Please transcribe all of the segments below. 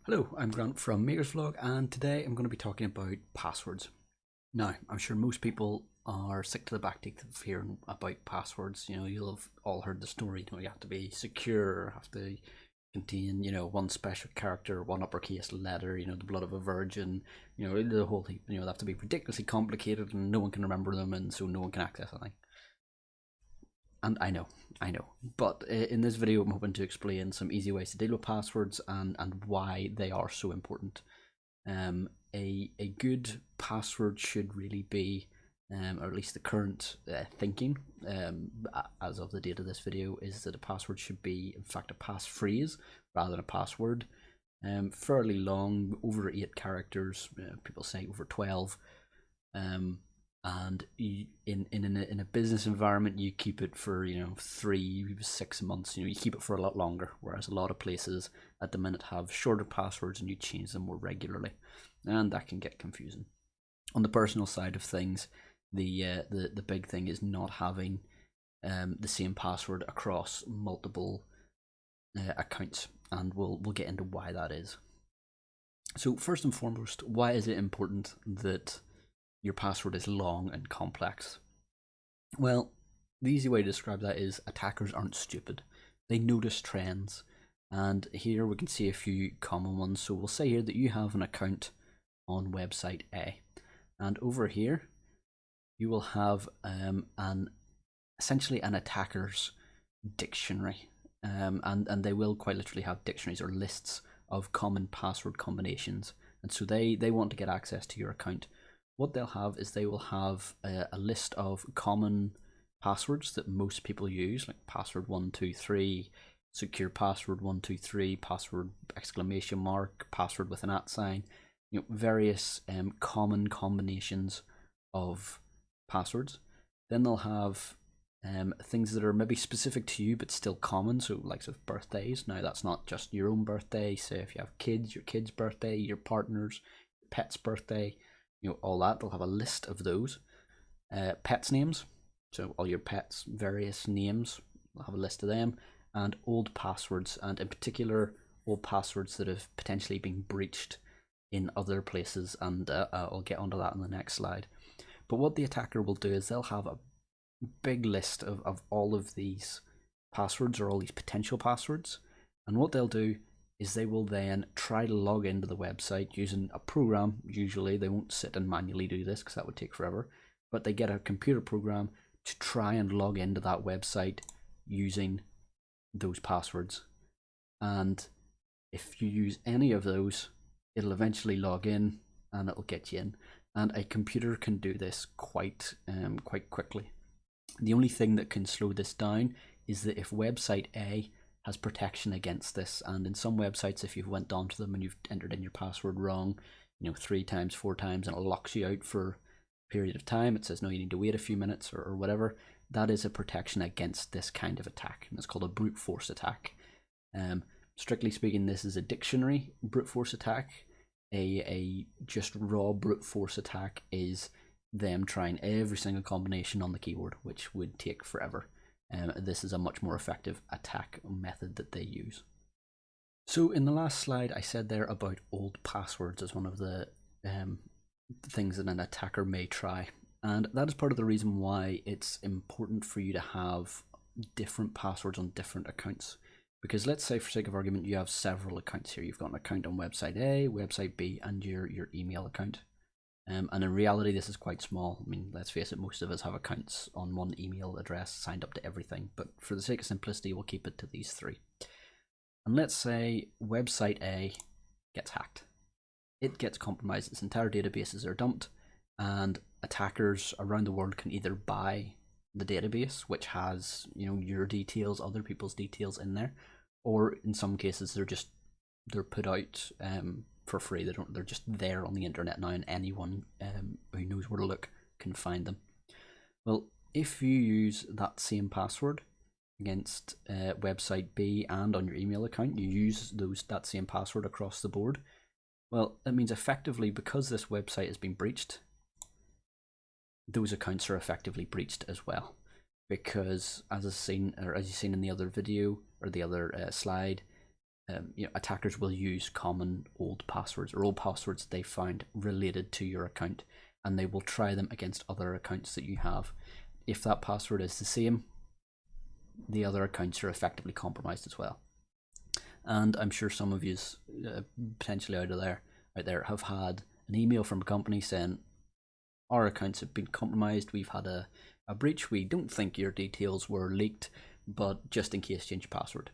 Hello, I'm Grant from Maker's Vlog, and today I'm going to be talking about passwords. Now, I'm sure most people are sick to the back teeth of hearing about passwords. You'll have all heard the story. You have to be secure, have to contain, one special character, one uppercase letter, the blood of a virgin, the whole heap. They have to be ridiculously complicated and no one can remember them, and so no one can access anything. And I know. But in this video, I'm hoping to explain some easy ways to deal with passwords and why they are so important. A good password should really be, or at least the current thinking, as of the date of this video, is that a password should be, in fact, a passphrase rather than a password. Fairly long, over 8 characters. People say over 12. And in a business environment, you keep it for 3-6 months. You keep it for a lot longer, whereas a lot of places at the minute have shorter passwords and you change them more regularly, and that can get confusing. On the personal side of things, the big thing is not having the same password across multiple accounts, and we'll get into why that is. So first and foremost, why is it important that your password is long and complex? Well, the easy way to describe that is attackers aren't stupid. They notice trends, and here we can see a few common ones. So we'll say here that you have an account on website A, and over here you will have essentially an attacker's dictionary, and they will quite literally have dictionaries or lists of common password combinations, and so they want to get access to your account. What they'll have is they will have a list of common passwords that most people use, like password 123, secure password 123, password exclamation mark, password with an @ sign, various common combinations of passwords. Then they'll have things that are maybe specific to you but still common, so like of birthdays. Now that's not just your own birthday. Say if you have kids, your kid's birthday, your partner's, pet's birthday, all that. They'll have a list of those. Pets' names, so all your pets' various names, they'll have a list of them. And old passwords, and in particular old passwords that have potentially been breached in other places, and I'll get onto that in the next slide. But what the attacker will do is they'll have a big list of all of these passwords, or all these potential passwords, and what they'll do is they will then try to log into the website using a program. Usually they won't sit and manually do this because that would take forever, but they get a computer program to try and log into that website using those passwords. And if you use any of those, it'll eventually log in and it'll get you in. And a computer can do this quite quickly. The only thing that can slow this down is that if website A has protection against this, and in some websites, if you've went onto them and you've entered in your password wrong, 3 times, 4 times, and it locks you out for a period of time, it says no, you need to wait a few minutes or whatever, that is a protection against this kind of attack, and it's called a brute force attack. Strictly speaking, this is a dictionary brute force attack. A just raw brute force attack is them trying every single combination on the keyboard, which would take forever. This is a much more effective attack method that they use. So in the last slide, I said there about old passwords as one of the things that an attacker may try, and that is part of the reason why it's important for you to have different passwords on different accounts. Because let's say, for sake of argument, you have several accounts here. You've got an account on website A, website B, and your email account. And in reality, this is quite small. I mean, let's face it, most of us have accounts on one email address signed up to everything. But for the sake of simplicity, we'll keep it to these 3. And let's say website A gets hacked. It gets compromised. Its entire databases are dumped, and attackers around the world can either buy the database, which has your details, other people's details in there, or in some cases they're put out for free. They're just there on the internet now, and anyone who knows where to look can find them. Well, if you use that same password against website B and on your email account, you use that same password across the board. Well, that means effectively, because this website has been breached, those accounts are effectively breached as well. Because as you've seen in the other video or the other slide, attackers will use common old passwords or old passwords they found related to your account, and they will try them against other accounts that you have. If that password is the same, the other accounts are effectively compromised as well. And I'm sure some of you potentially out there have had an email from a company saying our accounts have been compromised, we've had a breach, we don't think your details were leaked, but just in case, change your password.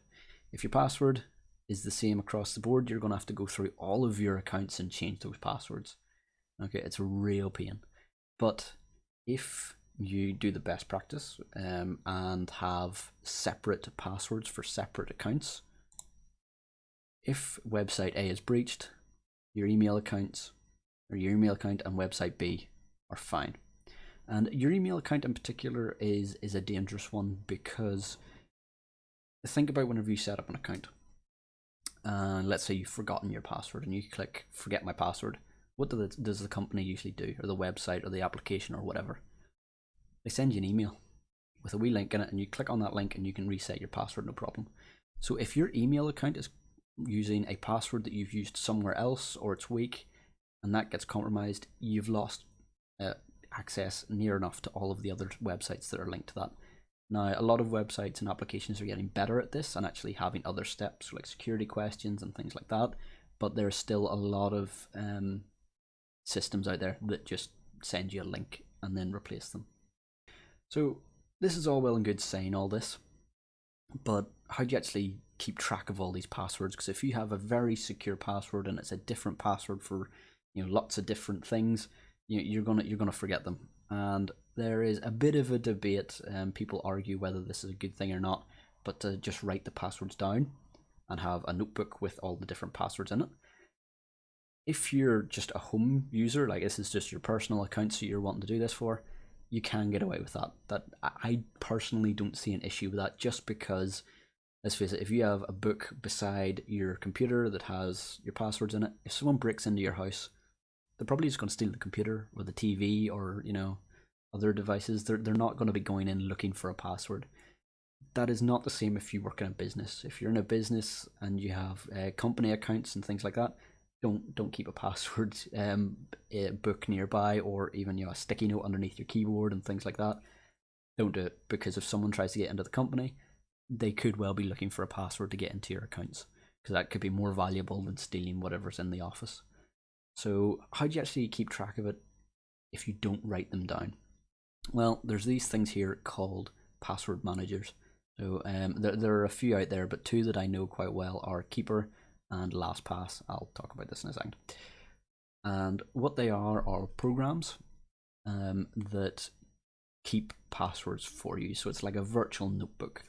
If your password is the same across the board, you're going to have to go through all of your accounts and change those passwords. Okay, it's a real pain. But if you do the best practice and have separate passwords for separate accounts, if website A is breached, your email account and website B are fine. And your email account in particular is a dangerous one, because think about whenever you set up an account and let's say you've forgotten your password and you click forget my password. What does the company usually do, or the website or the application or whatever? They send you an email with a wee link in it, and you click on that link and you can reset your password, no problem. So if your email account is using a password that you've used somewhere else, or it's weak and that gets compromised, you've lost access near enough to all of the other websites that are linked to that. Now, a lot of websites and applications are getting better at this and actually having other steps like security questions and things like that, but there's still a lot of systems out there that just send you a link and then replace them. So this is all well and good saying all this, but how do you actually keep track of all these passwords? Because if you have a very secure password and it's a different password for lots of different things, you're gonna forget them. And there is a bit of a debate, people argue whether this is a good thing or not, but to just write the passwords down and have a notebook with all the different passwords in it. If you're just a home user, like this is just your personal account, so you're wanting to do this for, you can get away with that. That I personally don't see an issue with that, just because, let's face it, if you have a book beside your computer that has your passwords in it, if someone breaks into your house, they're probably just going to steal the computer or the TV or other devices. They're not going to be going in looking for a password. That is not the same if you work in a business. If you're in a business and you have company accounts and things like that, don't keep a password book nearby, or even a sticky note underneath your keyboard and things like that. Don't do it, because if someone tries to get into the company, they could well be looking for a password to get into your accounts, because that could be more valuable than stealing whatever's in the office. So how do you actually keep track of it if you don't write them down? Well, there's these things here called password managers. So there are a few out there, but two that I know quite well are Keeper and Lastpass. I'll talk about this in a second. And what they are programs that keep passwords for you. So it's like a virtual notebook.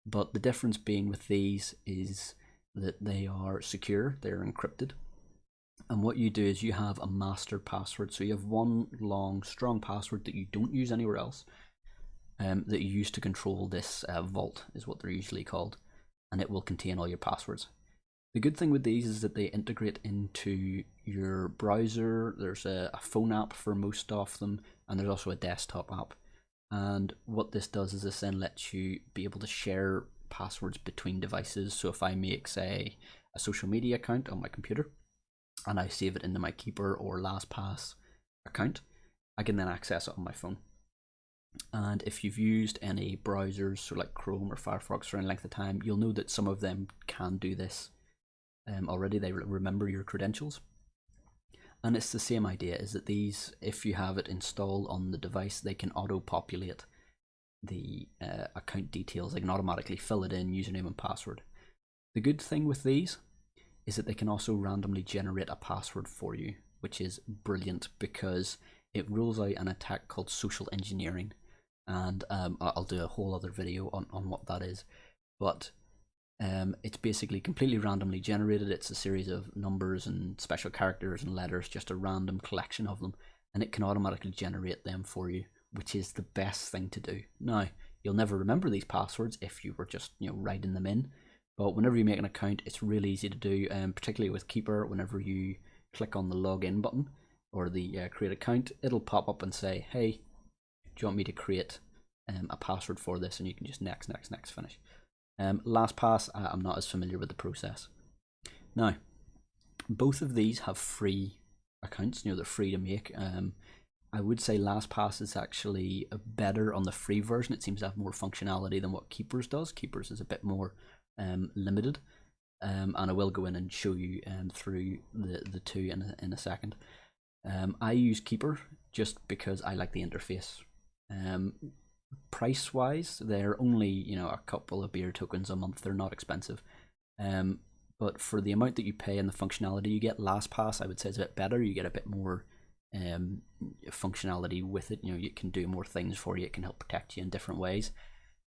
But the difference being with these is that they are secure, they're encrypted. And what you do is you have a master password. So you have one long, strong password that you don't use anywhere else, that you use to control this vault, is what they're usually called. And it will contain all your passwords. The good thing with these is that they integrate into your browser. There's a phone app for most of them, and there's also a desktop app. And what this does is this then lets you be able to share passwords between devices. So if I make, say, a social media account on my computer, and I save it into my Keeper or LastPass account, I can then access it on my phone. And if you've used any browsers, so like Chrome or Firefox for any length of time, you'll know that some of them can do this already. They remember your credentials. And it's the same idea, is that these, if you have it installed on the device, they can auto-populate the account details. They can automatically fill it in, username and password. The good thing with these is that they can also randomly generate a password for you, which is brilliant, because it rules out an attack called social engineering. And I'll do a whole other video on what that is. But it's basically completely randomly generated. It's a series of numbers and special characters and letters, just a random collection of them, and it can automatically generate them for you, which is the best thing to do. Now, you'll never remember these passwords if you were just writing them in, but whenever you make an account, it's really easy to do, particularly with Keeper. Whenever you click on the login button or the create account, it'll pop up and say, hey, do you want me to create a password for this? And you can just next, finish. LastPass, I'm not as familiar with the process. Now, both of these have free accounts. They're free to make. I would say LastPass is actually better on the free version. It seems to have more functionality than what Keepers does. Keepers is a bit more limited, and I will go in and show you through the two in a second. I use Keeper just because I like the interface. Price wise, they're only a couple of beer tokens a month. They're not expensive, but for the amount that you pay and the functionality you get, LastPass I would say is a bit better. You get a bit more functionality with it. You can do more things for you. It can help protect you in different ways.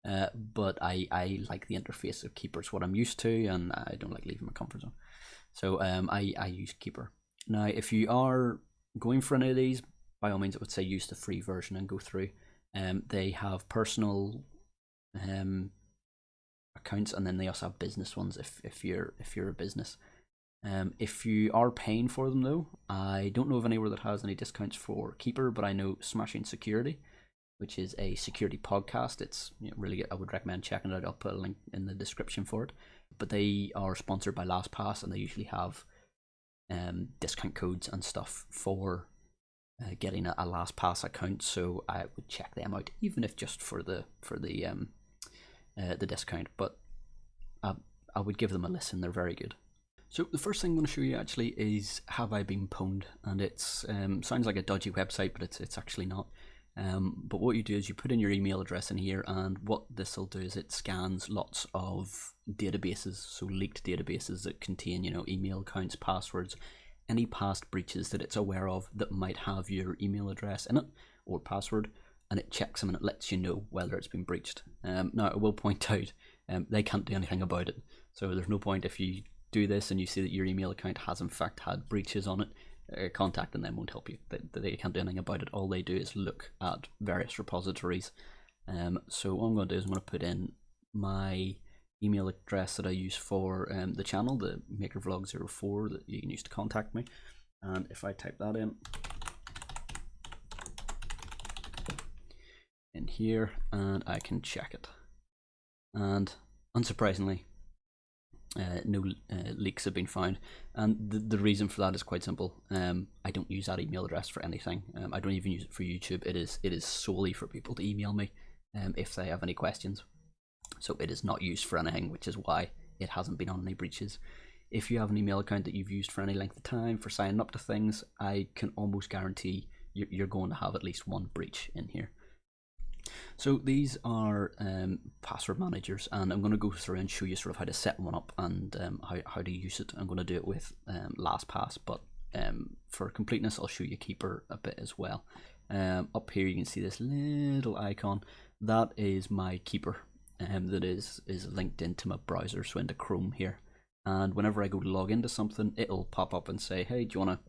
But I like the interface of Keeper. It's what I'm used to, and I don't like leaving my comfort zone. So I use Keeper. Now, if you are going for any of these, by all means, I would say use the free version and go through. They have personal accounts, and then they also have business ones if you're a business. If you are paying for them though, I don't know of anywhere that has any discounts for Keeper, but I know Smashing Security, which is a security podcast. It's really good. I would recommend checking it out. I'll put a link in the description for it. But they are sponsored by LastPass, and they usually have discount codes and stuff for getting a LastPass account. So I would check them out, even if just for the discount. But I would give them a listen. They're very good. So the first thing I'm going to show you actually is Have I Been Pwned, and it's sounds like a dodgy website, but it's actually not. But what you do is you put in your email address in here, and what this will do is it scans lots of databases, so leaked databases that contain email accounts, passwords, any past breaches that it's aware of that might have your email address in it or password, and it checks them and it lets you know whether it's been breached. Now I will point out they can't do anything about it, so there's no point if you do this and you see that your email account has in fact had breaches on it. Contacting them won't help you. They can't do anything about it. All they do is look at various repositories. So what I'm going to do is I'm going to put in my email address that I use for the channel, the MakerVlog04 that you can use to contact me. And if I type that in here, and I can check it, and unsurprisingly, no leaks have been found, and the reason for that is quite simple. I don't use that email address for anything. I don't even use it for YouTube. It is solely for people to email me if they have any questions. So it is not used for anything, which is why it hasn't been on any breaches. If you have an email account that you've used for any length of time for signing up to things, I can almost guarantee you're going to have at least one breach in here. So these are password managers, and I'm going to go through and show you sort of how to set one up and how to use it. I'm going to do it with LastPass, but for completeness I'll show you Keeper a bit as well. Up here you can see this little icon. That is my Keeper that is linked into my browser, so into Chrome here. And whenever I go to log into something, it'll pop up and say, hey, do you want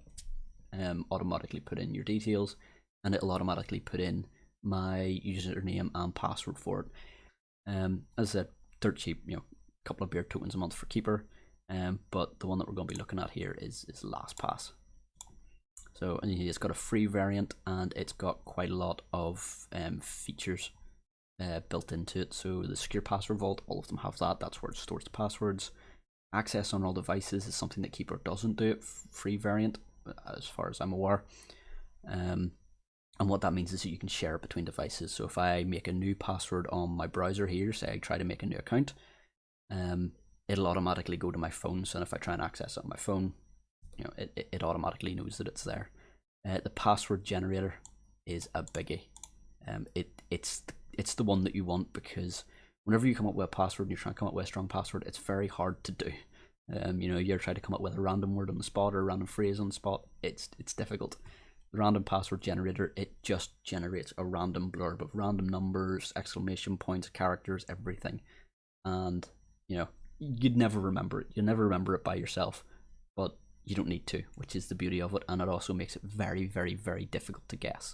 to automatically put in your details, and it'll automatically put in my username and password for it. As I said, dirt cheap, a couple of beer tokens a month for Keeper, but the one that we're going to be looking at here is LastPass. So, and it's got a free variant, and it's got quite a lot of features built into it. So the secure password vault, all of them have that. That's where it stores the passwords. Access on all devices is something that Keeper doesn't do. Free variant, as far as I'm aware. And what that means is that you can share it between devices. So if I make a new password on my browser here, say I try to make a new account, it'll automatically go to my phone. So if I try and access it on my phone, it automatically knows that it's there. The password generator is a biggie. It's the one that you want, because whenever you come up with a password and you're trying to come up with a strong password, it's very hard to do. You're trying to come up with a random word on the spot or a random phrase on the spot. It's difficult. The random password generator, it just generates a random blurb of random numbers, exclamation points, characters, everything. And you'd never remember it. You'll never remember it by yourself, but you don't need to, which is the beauty of it. And it also makes it very, very, very difficult to guess.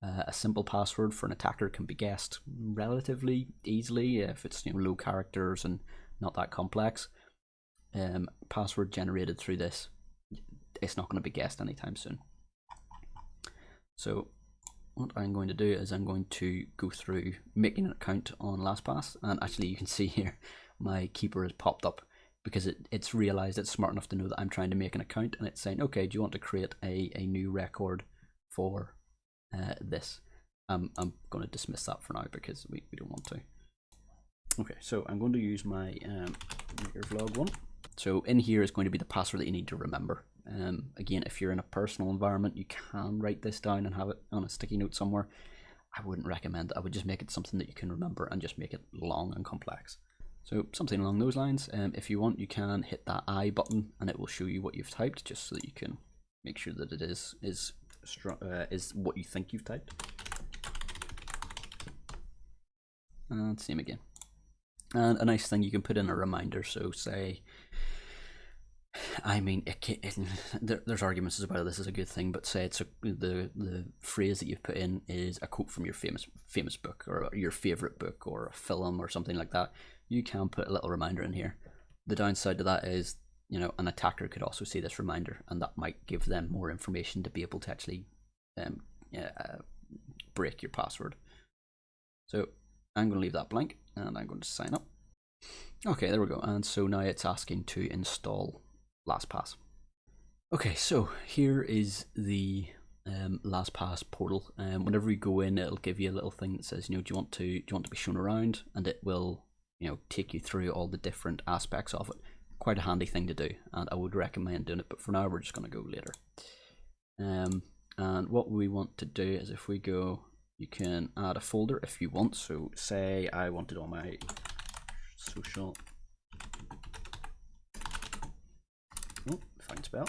A simple password for an attacker can be guessed relatively easily if it's low characters and not that complex. Password generated through this, it's not going to be guessed anytime soon. So what I'm going to do is I'm going to go through making an account on LastPass, and actually you can see here my Keeper has popped up because it's realized it's smart enough to know that I'm trying to make an account, and it's saying, okay, do you want to create a new record for this? I'm going to dismiss that for now because we don't want to. Okay, so I'm going to use my your vlog one. So in here is going to be the password that you need to remember. Again, if you're in a personal environment, you can write this down and have it on a sticky note somewhere. I wouldn't recommend it. I would just make it something that you can remember and just make it long and complex. So something along those lines. If you want, you can hit that I button and it will show you what you've typed, just so that you can make sure that it is what you think you've typed. And same again. And a nice thing, you can put in a reminder. So say, I mean, there's arguments about this is a good thing, but say it's the phrase that you've put in is a quote from your famous book, or your favorite book, or a film, or something like that. You can put a little reminder in here. The downside to that is, you know, an attacker could also see this reminder, and that might give them more information to be able to actually break your password. So I'm going to leave that blank, and I'm going to sign up. Okay, there we go. And so now it's asking to install Lastpass. Okay, so here is the Lastpass portal. Whenever you go in, it'll give you a little thing that says, you know, do you want to be shown around, and it will, you know, take you through all the different aspects of it. Quite a handy thing to do, and I would recommend doing it. But for now, we're just going to go later. And what we want to do is, if we go, you can add a folder if you want. So say I wanted all my social, fine spell.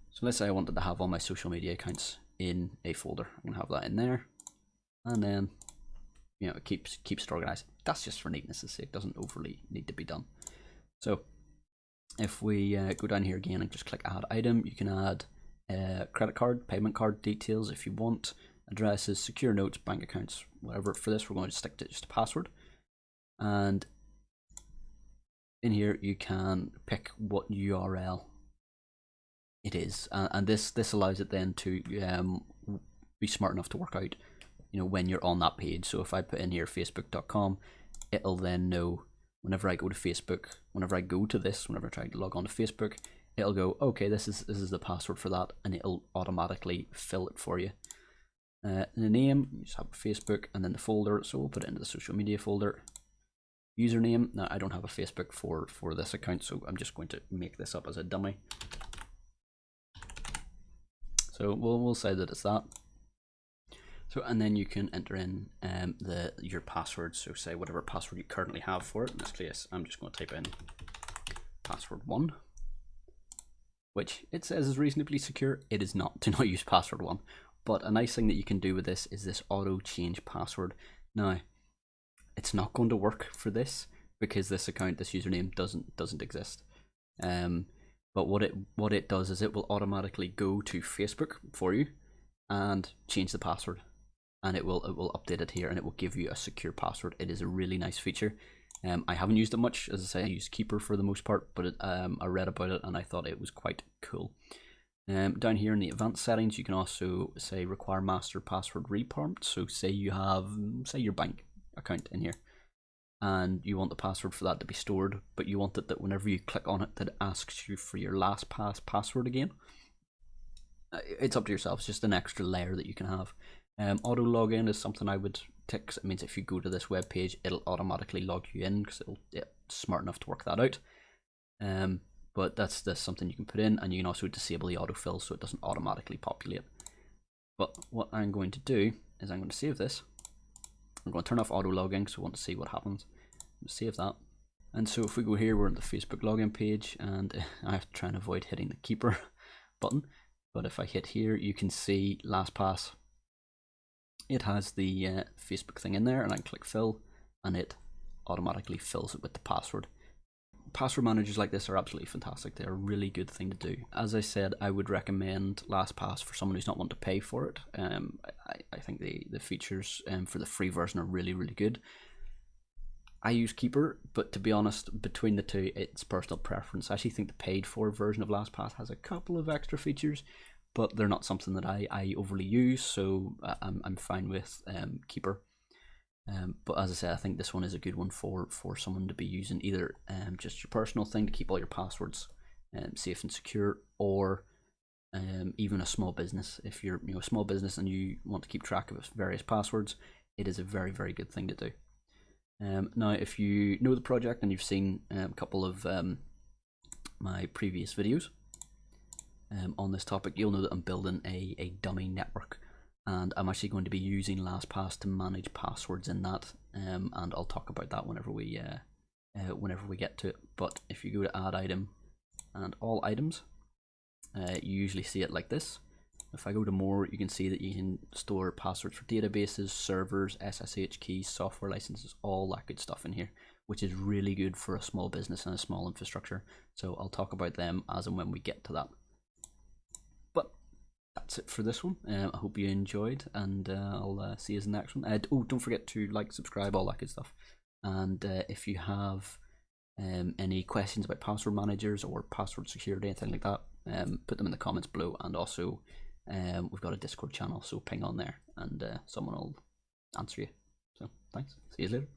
So let's say I wanted to have all my social media accounts in a folder. I'm gonna have that in there, and then, you know, it keeps it organized. That's just for neatness' sake. Doesn't overly need to be done. So if we go down here again and just click add item, you can add credit card, payment card details if you want, addresses, secure notes, bank accounts, whatever. For this, we're going to stick to just a password. And in here, you can pick what URL it is, and this allows it then to be smart enough to work out, you know, when you're on that page. So if I put in here facebook.com, it'll then know whenever I go to Facebook, whenever I go to this, whenever I try to log on to Facebook, it'll go, okay, this is the password for that, and it'll automatically fill it for you. The name, you just have Facebook, and then the folder, so we'll put it into the social media folder. Username, now I don't have a Facebook for this account, so I'm just going to make this up as a dummy. So we'll say that it's that. So, and then you can enter in your password. So say whatever password you currently have for it. In this case, I'm just going to type in password 1, which it says is reasonably secure. It is not. Do not use password 1. But a nice thing that you can do with this is this auto change password. Now, it's not going to work for this because this account, this username doesn't exist. But what it does is it will automatically go to Facebook for you and change the password, and it will update it here, and it will give you a secure password. It is a really nice feature. I haven't used it much, as I say. I use Keeper for the most part, but I read about it and I thought it was quite cool. Down here in the advanced settings, you can also say require master password reprompt. So say you have, say, your bank account in here, and you want the password for that to be stored, but you want it that whenever you click on it, that it asks you for your Lastpass password again. It's up to yourself. It's just an extra layer that you can have. Auto login is something I would tick, 'cause it means if you go to this web page, it'll automatically log you in, because it's smart enough to work that out. But that's something you can put in, and you can also disable the autofill so it doesn't automatically populate. But what I'm going to do is I'm going to save this. I'm going to turn off auto logging, so I want to see what happens. Save that. And so if we go here, we're on the Facebook login page, and I have to try and avoid hitting the Keeper button. But if I hit here, you can see Lastpass. It has the Facebook thing in there, and I can click fill, and it automatically fills it with the password. Password managers like this are absolutely fantastic. They're a really good thing to do. As I said, I would recommend Lastpass for someone who's not wanting to pay for it. I think the features for the free version are really, really good. I use Keeper, but to be honest, between the two, it's personal preference. I actually think the paid for version of Lastpass has a couple of extra features, but they're not something that I overly use, so I'm fine with Keeper. But as I say, I think this one is a good one for someone to be using, either just your personal thing to keep all your passwords safe and secure, or even a small business. If you're a small business and you want to keep track of various passwords, it is a very, very good thing to do. Now, if you know the project and you've seen a couple of my previous videos on this topic, you'll know that I'm building a dummy network, and I'm actually going to be using Lastpass to manage passwords in that, and I'll talk about that whenever we get to it. But if you go to add item and all items, you usually see it like this. If I go to more, you can see that you can store passwords for databases, servers, SSH keys, software licenses, all that good stuff in here, which is really good for a small business and a small infrastructure. So I'll talk about them as and when we get to that. But that's it for this one. I hope you enjoyed, and I'll see you in the next one. Oh, don't forget to like, subscribe, all that good stuff. And if you have any questions about password managers or password security, anything like that, put them in the comments below. And also we've got a Discord channel, so ping on there and someone will answer you. So thanks, see you later.